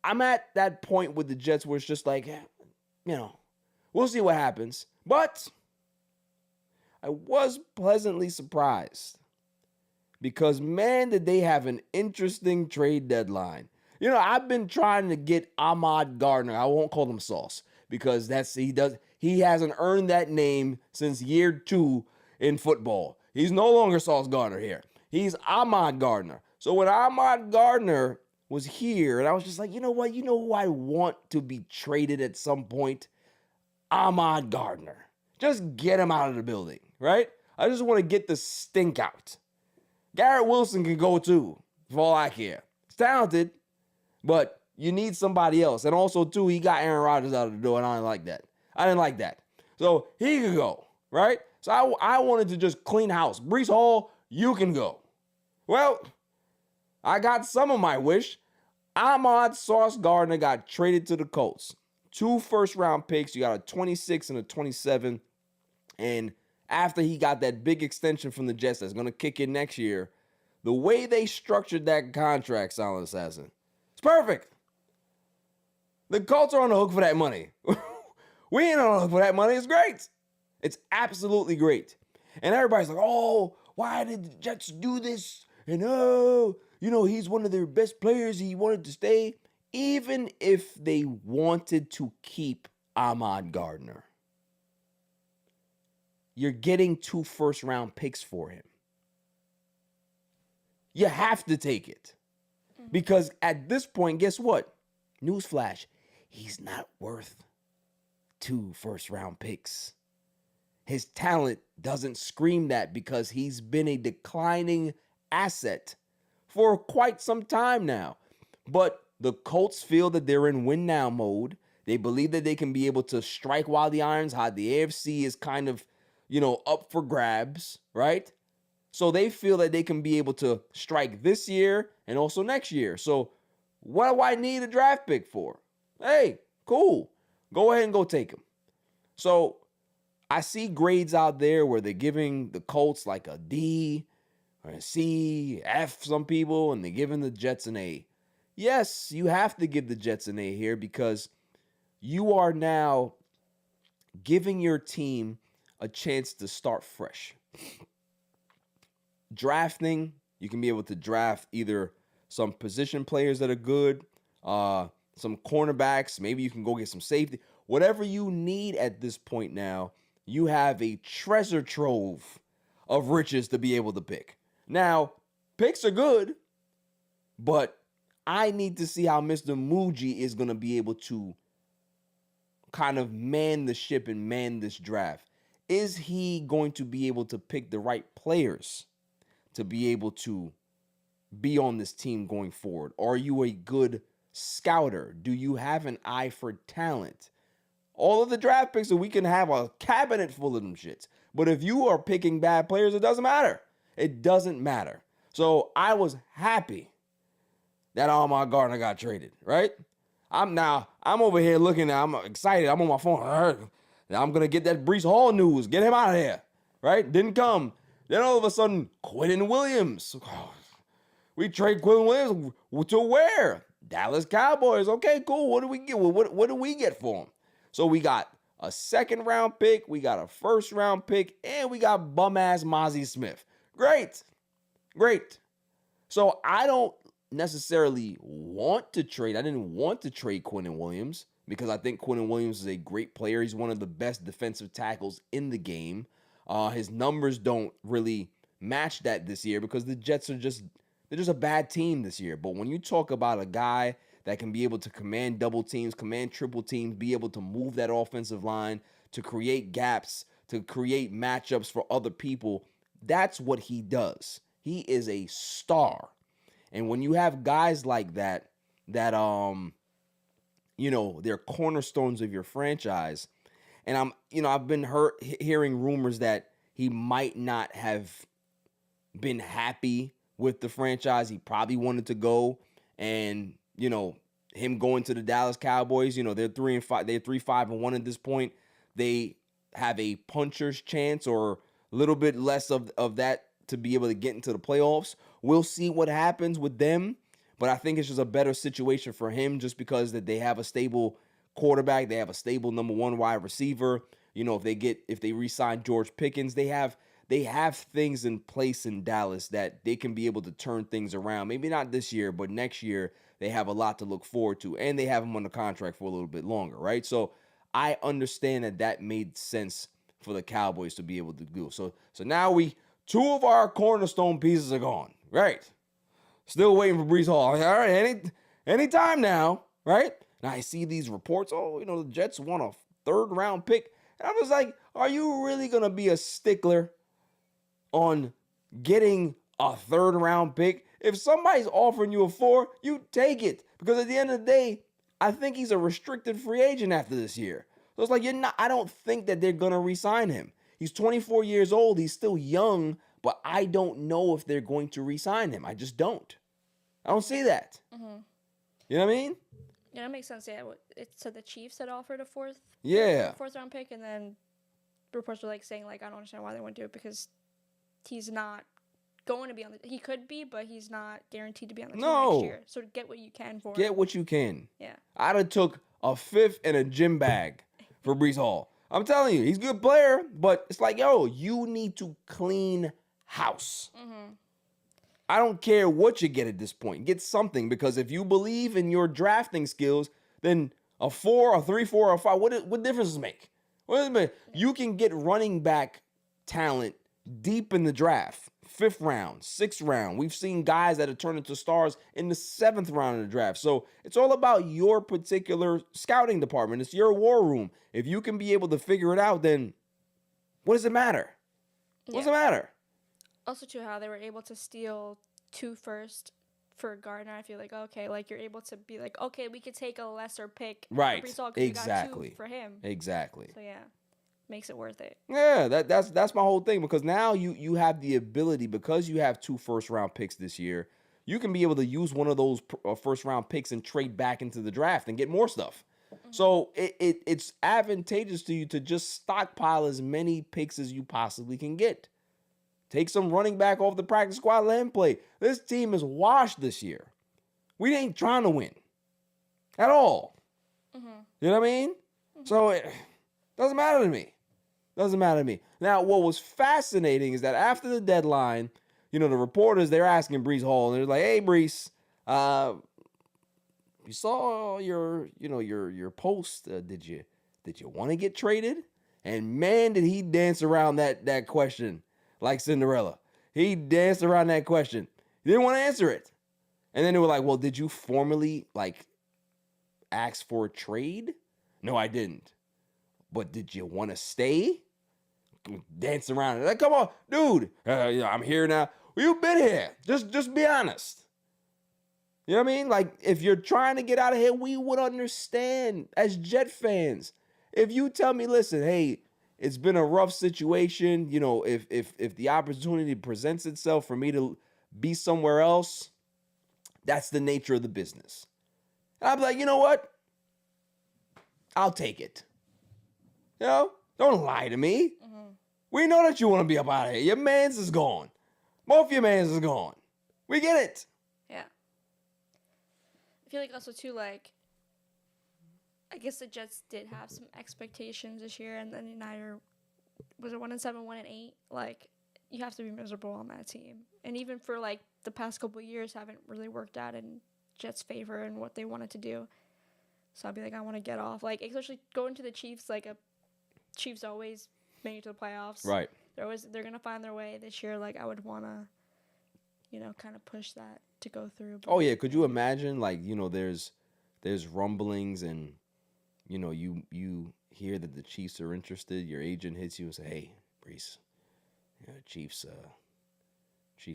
I'm at that point with the Jets where it's just like, we'll see what happens. But I was pleasantly surprised because, man, did they have an interesting trade deadline. I've been trying to get Ahmad Gardner. I won't call him Sauce because he hasn't earned that name since year 2 in football. He's no longer Sauce Gardner here. He's Ahmad Gardner. So when Ahmad Gardner was here, and I was just like, you know what? You know who I want to be traded at some point? Ahmad Gardner. Just get him out of the building, right? I just want to get the stink out. Garrett Wilson can go too, for all I care. He's talented, but you need somebody else. And also, too, he got Aaron Rodgers out of the door, and I didn't like that. So he could go, right? So I wanted to just clean house. Breece Hall, you can go. Well, I got some of my wish. Ahmad Sauce Gardner got traded to the Colts. 2 first-round picks. You got a 26 and a 27. And after he got that big extension from the Jets that's going to kick in next year, the way they structured that contract, Silent Assassin, it's perfect. The Colts are on the hook for that money. We ain't on the hook for that money. It's great. It's absolutely great. And everybody's like, oh, why did the Jets do this? And he's one of their best players. He wanted to stay. Even if they wanted to keep Ahmad Gardner, you're getting 2 first-round picks for him. You have to take it. Because at this point, guess what? Newsflash, he's not worth 2 first-round picks. His talent doesn't scream that because he's been a declining asset for quite some time now. But the Colts feel that they're in win-now mode. They believe that they can be able to strike while the iron's hot. The AFC is kind of up for grabs, right? So they feel that they can be able to strike this year and also next year. So what do I need a draft pick for? Hey, cool. Go ahead and go take him. So I see grades out there where they're giving the Colts like a D or a C, F, some people, and they're giving the Jets an A. Yes, you have to give the Jets an A here because you are now giving your team a chance to start fresh. Drafting, you can be able to draft either some position players that are good, some cornerbacks, maybe you can go get some safety. Whatever you need at this point now, you have a treasure trove of riches to be able to pick. Now, picks are good, but I need to see how Mr. Muji is going to be able to kind of man the ship and man this draft. Is he going to be able to pick the right players to be able to be on this team going forward? Are you a good scouter? Do you have an eye for talent? All of the draft picks, so we can have a cabinet full of them shits. But if you are picking bad players, it doesn't matter. It doesn't matter. So I was happy that Ahmad Gardner got traded, right? I'm over here looking, I'm excited. I'm on my phone. I'm going to get that Breece Hall news. Get him out of here, right? Didn't come. Then all of a sudden, Quinnen Williams. We trade Quinnen Williams to where? Dallas Cowboys. Okay, cool. What do we get? What do we get for him? So we got a 2nd round pick, we got a 1st round pick, and we got bum-ass Mozzie Smith. Great. So I don't necessarily want to trade. I didn't want to trade Quinnen Williams because I think Quinnen Williams is a great player. He's one of the best defensive tackles in the game. His numbers don't really match that this year because the Jets are just a bad team this year. But when you talk about a guy that can be able to command double teams, command triple teams, be able to move that offensive line, to create gaps, to create matchups for other people, that's what he does. He is a star. And when you have guys like that, they're cornerstones of your franchise. And I've been hearing rumors that he might not have been happy with the franchise. He probably wanted to go, and him going to the Dallas Cowboys, they're 3-5, they're 3-5-1 at this point. They have a puncher's chance or a little bit less of that to be able to get into the playoffs. We'll see what happens with them. but I think it's just a better situation for him just because that they have a stable quarterback, they have a stable number one wide receiver. You know, if they re-sign George Pickens, they have things in place in Dallas that they can be able to turn things around. Maybe not this year, but next year they have a lot to look forward to, and they have him on the contract for a little bit longer, right? So I understand that made sense for the Cowboys to be able to do. So now two of our cornerstone pieces are gone, right? Still waiting for Breece Hall. All right, anytime now, right? And I see these reports, the Jets want a third-round pick. And I was like, are you really going to be a stickler on getting a third-round pick? If somebody's offering you a 4, you take it. Because at the end of the day, I think he's a restricted free agent after this year. So it's like, I don't think that they're going to re-sign him. He's 24 years old. He's still young, but I don't know if they're going to re-sign him. I just don't. I don't see that. Mm-hmm. You know what I mean? Yeah, that makes sense. Yeah, so the Chiefs had offered a fourth round pick, and then reports were saying I don't understand why they wouldn't do it because he's not going to be on the. He could be, but he's not guaranteed to be on the team next year. So get what you can for him. Get what you can. Yeah. I'd have took a fifth and a gym bag for Breece Hall. I'm telling you, he's a good player, but it's you need to clean house. Mm-hmm. I don't care what you get at this point. Get something, because if you believe in your drafting skills, then a 4, a 3, 4, or 5, what difference does it make? What does it make? You can get running back talent deep in the draft. 5th round, 6th round. We've seen guys that have turned into stars in the 7th round of the draft. So it's all about your particular scouting department. It's your war room. If you can be able to figure it out, then what does it matter? What does it matter? Also, too, how they were able to steal 2 first for Gardner. I feel you're able to be okay, we could take a lesser pick. Right. For Breece Hall Exactly. You got 2 for him. Exactly. So yeah, makes it worth it. Yeah, that's my whole thing, because now you have the ability, because you have 2 first-round picks this year, you can be able to use one of those first-round picks and trade back into the draft and get more stuff. Mm-hmm. So it's advantageous to you to just stockpile as many picks as you possibly can get. Take some running back off the practice squad, let him play. This team is washed this year. We ain't trying to win at all. Mm-hmm. You know what I mean? Mm-hmm. So it doesn't matter to me. Doesn't matter to me. Now, what was fascinating is that after the deadline, the reporters, they're asking Breece Hall, and they're like, "Hey, Breece, you saw your post. Did you want to get traded?" And man, did he dance around that question like Cinderella. He danced around that question. He didn't want to answer it. And then they were like, "Well, did you formally ask for a trade?" "No, I didn't." "But did you want to stay?" Dance around it. Come on, dude. I'm here now. Well, you've been here. Just be honest. You know what I mean? If you're trying to get out of here, we would understand as Jet fans. If you tell me, listen, hey, it's been a rough situation. If the opportunity presents itself for me to be somewhere else, that's the nature of the business. And I'll be like, you know what? I'll take it. Don't lie to me. Mm-hmm. We know that you want to be up out of here. Your mans is gone. Both your mans is gone. We get it. Yeah. I feel also, too, I guess the Jets did have some expectations this year, and then United was it 1-7, 1-8. You have to be miserable on that team, and even for the past couple of years, haven't really worked out in Jets' favor and what they wanted to do. So I'd be I want to get off. Especially going to the Chiefs, Chiefs always make it to the playoffs. Right. They're gonna find their way this year. I would want to, kind of push that to go through. But, oh yeah, could you imagine there's rumblings and you hear that the Chiefs are interested. Your agent hits you and say, "Hey, Breece, Chiefs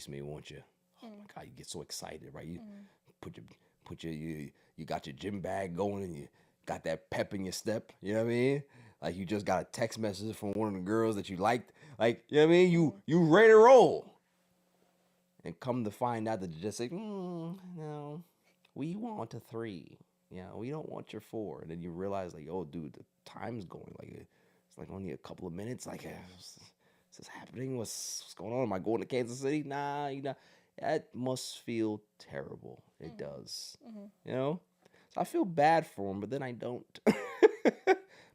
may want you." Oh my God, you get so excited, right? You you got your gym bag going and you got that pep in your step. You know what I mean? You just got a text message from one of the girls that you liked. You know what I mean? You ready to roll. And come to find out that you just say, "No, we want a 3. Yeah, we don't want your 4." And then you realize, oh, dude, the time's going. It's only a couple of minutes. Is this happening? What's going on? Am I going to Kansas City? Nah, that must feel terrible. It does. Mm-hmm. You know? So I feel bad for him, but then I don't.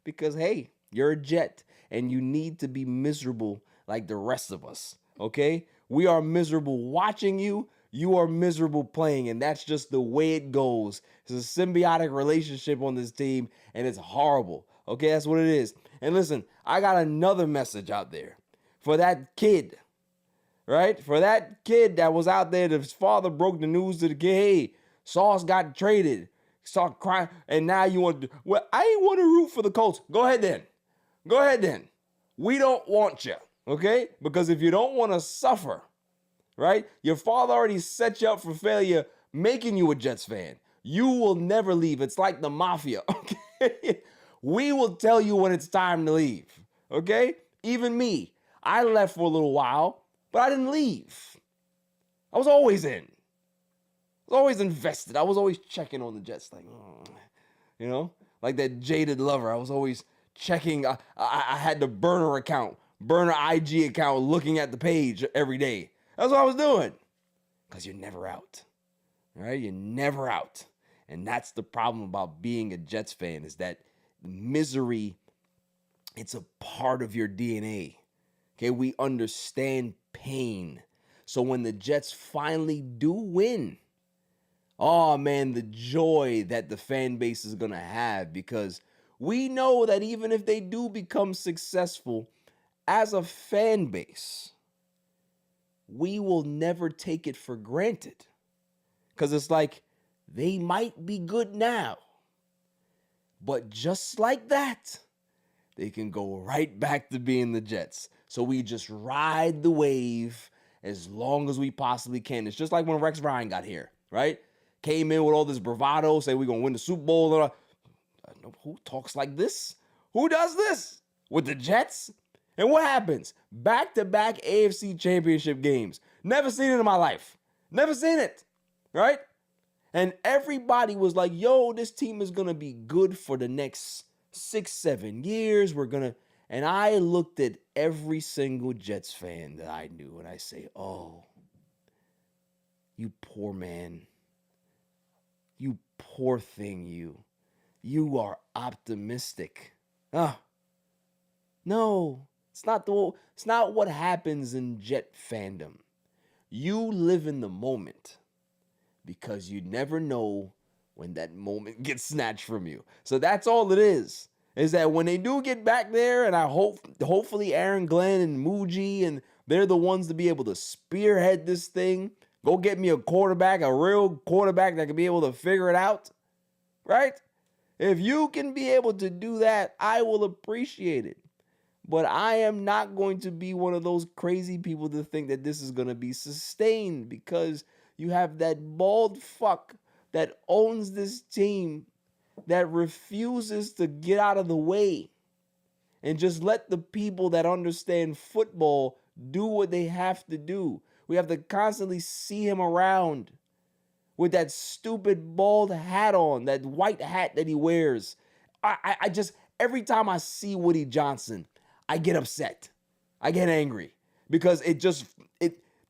Because, hey, you're a Jet and you need to be miserable like the rest of us. Okay? We are miserable watching you. You are miserable playing, and that's just the way it goes. It's a symbiotic relationship on this team, and it's horrible. Okay, that's what it is. And listen, I got another message out there for that kid, right? For that kid that was out there, his father broke the news to the kid, hey, Sauce got traded. Start crying, and now you want to, well, I ain't want to root for the Colts. Go ahead then. Go ahead then. We don't want you, okay? Because if you don't want to suffer, right? Your father already set you up for failure, making you a Jets fan. You will never leave. It's like the mafia, okay? We will tell you when it's time to leave, okay? Even me, I left for a little while, but I didn't leave. I was always in. I was always invested. I was always checking on the Jets, like, you know, like that jaded lover. I was always checking. I had the burner IG account, looking at the page every day. That's what I was doing. Because you're never out. All right? You're never out. And that's the problem about being a Jets fan, is that misery, it's a part of your DNA. Okay? We understand pain. So when the Jets finally do win, oh man, the joy that the fan base is going to have, because we know that even if they do become successful as a fan base, we will never take it for granted. Because it's like, they might be good now, but just like that, they can go right back to being the Jets. So we just ride the wave as long as we possibly can. It's just like when Rex Ryan got here, right? Came in with all this bravado, say we're going to win the Super Bowl. Who talks like this? Who does this? With the Jets? And what happens? Back-to-back AFC Championship games. Never seen it in my life. Never seen it, right? And everybody was like, yo, this team is going to be good for the next 6-7 years. And I looked at every single Jets fan that I knew, and I say, oh, you poor man. You poor thing, you. You are optimistic. No, it's not what happens in Jet fandom. You live in the moment because you never know when that moment gets snatched from you. So that's all it is that when they do get back there, and I hopefully Aaron Glenn and Muji, and they're the ones to be able to spearhead this thing. Go get me a quarterback, a real quarterback that can be able to figure it out, right? If you can be able to do that, I will appreciate it. But I am not going to be one of those crazy people to think that this is going to be sustained, because you have that bald fuck that owns this team that refuses to get out of the way and just let the people that understand football do what they have to do. We have to constantly see him around with that stupid bald hat on, that white hat that he wears. I just, every time I see Woody Johnson, I get upset. I get angry, because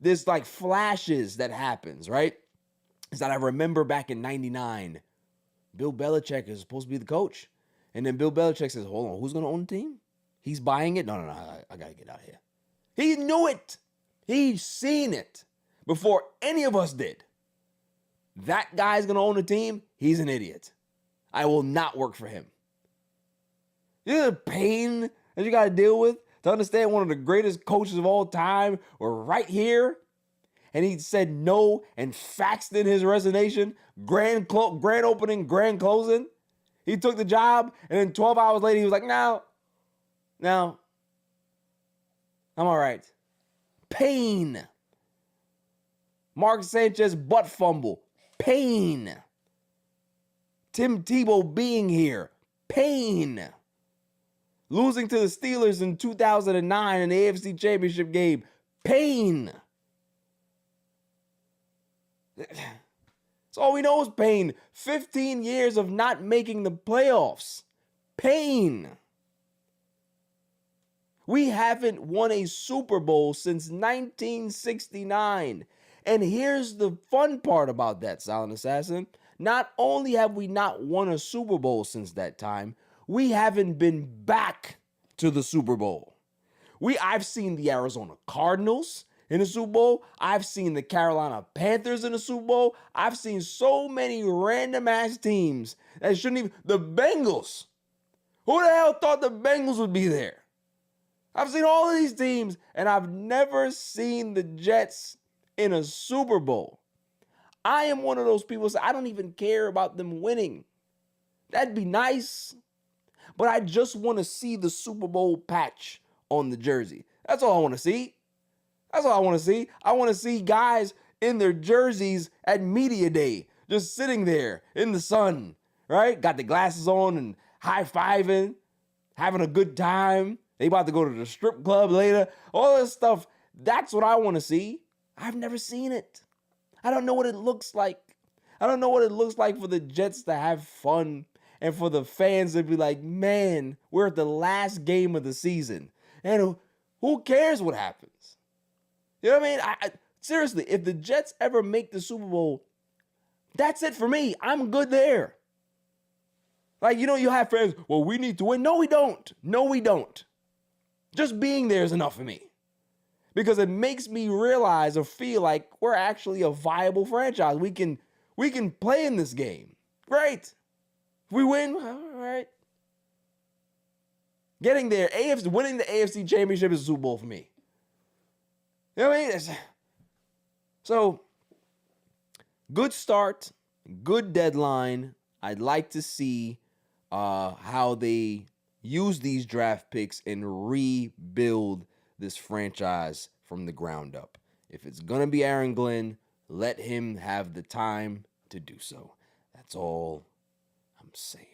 there's like flashes that happens, right? Is that I remember back in 99, Bill Belichick is supposed to be the coach. And then Bill Belichick says, hold on, who's going to own the team? He's buying it? No, I got to get out of here. He knew it. He's seen it before any of us did. That guy's going to own the team? He's an idiot. I will not work for him. You know the pain that you got to deal with to understand one of the greatest coaches of all time were right here? And he said no and faxed in his resignation, grand opening, grand closing. He took the job, and then 12 hours later, he was like, no, I'm all right. Pain. Mark Sanchez butt fumble. Pain. Tim Tebow being here. Pain. Losing to the Steelers in 2009 in the AFC Championship game. Pain. That's all we know is pain. 15 years of not making the playoffs. Pain. We haven't won a Super Bowl since 1969. And here's the fun part about that, Silent Assassin. Not only have we not won a Super Bowl since that time, we haven't been back to the Super Bowl. I've seen the Arizona Cardinals in the Super Bowl. I've seen the Carolina Panthers in the Super Bowl. I've seen so many random ass teams that shouldn't even. The Bengals. Who the hell thought the Bengals would be there? I've seen all of these teams, and I've never seen the Jets in a Super Bowl. I am one of those people that say, I don't even care about them winning. That'd be nice. But I just want to see the Super Bowl patch on the jersey. That's all I want to see. That's all I want to see. I want to see guys in their jerseys at media day, just sitting there in the sun, right? Got the glasses on and high-fiving, having a good time. They about to go to the strip club later. All this stuff, that's what I want to see. I've never seen it. I don't know what it looks like. I don't know what it looks like for the Jets to have fun and for the fans to be like, man, we're at the last game of the season. And who cares what happens? You know what I mean? Seriously, if the Jets ever make the Super Bowl, that's it for me. I'm good there. Like, you have fans, well, we need to win. No, we don't. No, we don't. Just being there is enough for me. Because it makes me realize or feel like we're actually a viable franchise. We can play in this game. Great. If we win, all right. Getting there, winning the AFC Championship is a Super Bowl for me. You know what I mean? So, good start, good deadline. I'd like to see how they use these draft picks and rebuild this franchise from the ground up. If it's going to be Aaron Glenn, let him have the time to do so. That's all I'm saying.